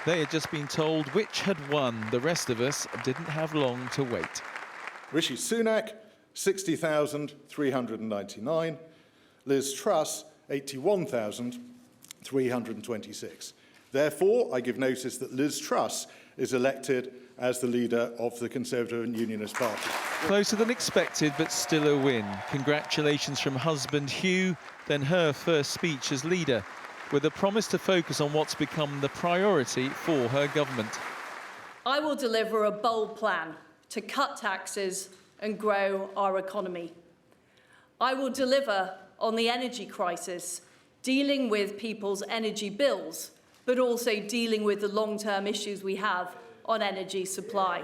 They had just been told which had won. The rest of us didn't have long to wait. Rishi Sunak, 60,399. Liz Truss, 81,326. Therefore, I give notice that Liz Truss is elected as the leader of the Conservative and Unionist Party. Closer than expected, but still a win. Congratulations from husband Hugh, then her first speech as leader, with a promise to focus on what's become the priority for her government. I will deliver a bold plan to cut taxes and grow our economy. I will deliver on the energy crisis, dealing with people's energy bills, but also dealing with the long-term issues we have on energy supply.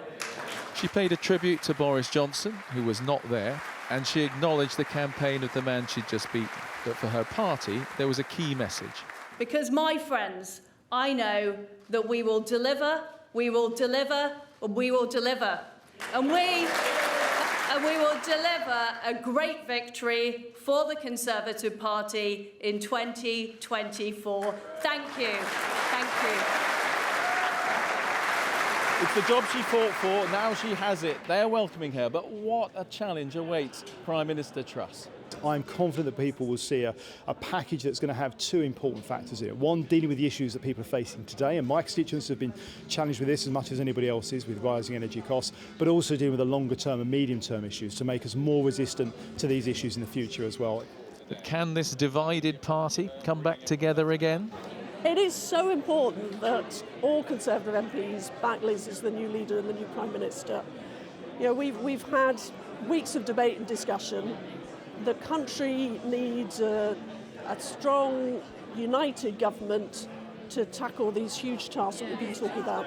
She paid a tribute to Boris Johnson, who was not there, and she acknowledged the campaign of the man she'd just beaten. But for her party, there was a key message. Because, my friends, I know that we will deliver, we will deliver, and we will deliver. And we will deliver a great victory for the Conservative Party in 2024. Thank you. Thank you. It's the job she fought for, now she has it. They're welcoming her, but what a challenge awaits Prime Minister Truss. I'm confident that people will see a package that's going to have two important factors in it. One, dealing with the issues that people are facing today, and my constituents have been challenged with this as much as anybody else is, with rising energy costs, but also dealing with the longer term and medium term issues to make us more resistant to these issues in the future as well. But can this divided party come back together again? It is so important that all Conservative MPs back Liz as the new leader and the new Prime Minister. You know, we've had weeks of debate and discussion. The country needs a strong, united government to tackle these huge tasks that we've been talking about.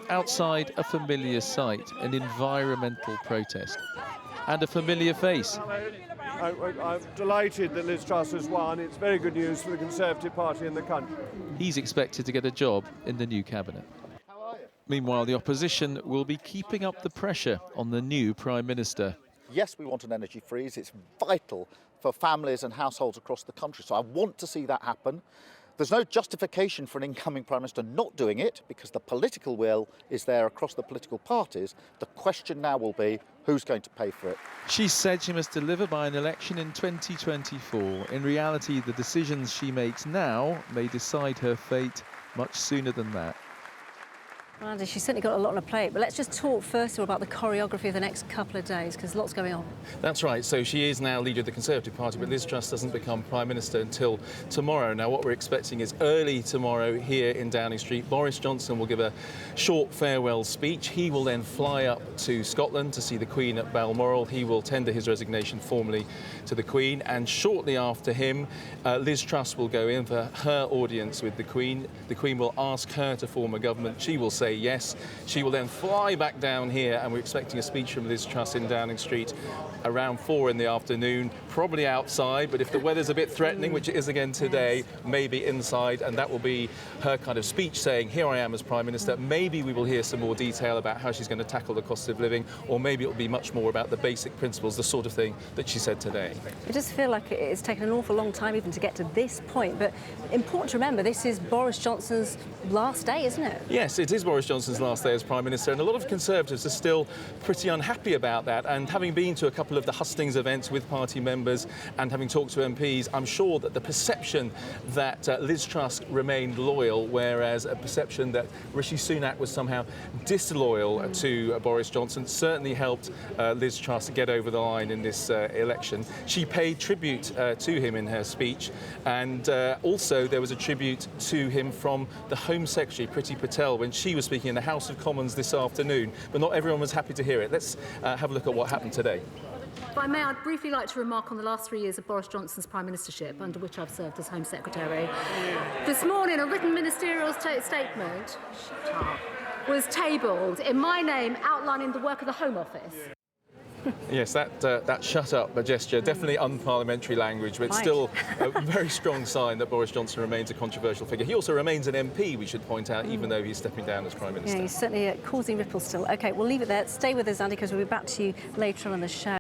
Outside, a familiar sight, an environmental protest, and a familiar face. I'm delighted that Liz Truss has won. It's very good news for the Conservative Party in the country. He's expected to get a job in the new cabinet. Meanwhile, the opposition will be keeping up the pressure on the new Prime Minister. Yes, we want an energy freeze. It's vital for families and households across the country. So I want to see that happen. There's no justification for an incoming Prime Minister not doing it because the political will is there across the political parties. The question now will be, who's going to pay for it? She said she must deliver by an election in 2024. In reality, the decisions she makes now may decide her fate much sooner than that. Well, Andy, she's certainly got a lot on her plate, but let's just talk first of all about the choreography of the next couple of days, because lots going on. That's right. So she is now leader of the Conservative Party, but Liz Truss doesn't become Prime Minister until tomorrow. Now, what we're expecting is early tomorrow here in Downing Street, Boris Johnson will give a short farewell speech. He will then fly up to Scotland to see the Queen at Balmoral. He will tender his resignation formally to the Queen, and shortly after him, Liz Truss will go in for her audience with the Queen. The Queen will ask her to form a government. She will say yes. She will then fly back down here, and we're expecting a speech from Liz Truss in Downing Street around 4 in the afternoon, probably outside, but if the weather's a bit threatening, which it is again today, maybe inside, and that will be her kind of speech saying, here I am as Prime Minister. Maybe we will hear some more detail about how she's going to tackle the cost of living, or maybe it will be much more about the basic principles, the sort of thing that she said today. It does feel like it's taken an awful long time even to get to this point, but important to remember, this is Boris Johnson's last day, isn't it? Yes, it is Boris Johnson's last day as Prime Minister, and a lot of Conservatives are still pretty unhappy about that. And having been to a couple of the hustings events with party members and having talked to MPs, I'm sure that the perception that Liz Truss remained loyal, whereas a perception that Rishi Sunak was somehow disloyal to Boris Johnson, certainly helped Liz Truss get over the line in this election. She paid tribute to him in her speech, and also there was a tribute to him from the Home Secretary, Priti Patel, when she was speaking in the House of Commons this afternoon, but not everyone was happy to hear it. Let's have a look at what happened today. If I may, I'd briefly like to remark on the last 3 years of Boris Johnson's Prime Ministership, under which I've served as Home Secretary. This morning, a written ministerial statement was tabled in my name, outlining the work of the Home Office. Yes, that shut up gesture, definitely unparliamentary language, but still a very strong sign that Boris Johnson remains a controversial figure. He also remains an MP, we should point out, even though he's stepping down as Prime Minister. Yeah, he's certainly causing ripples still. OK, we'll leave it there. Stay with us, Andy, because we'll be back to you later on in the show.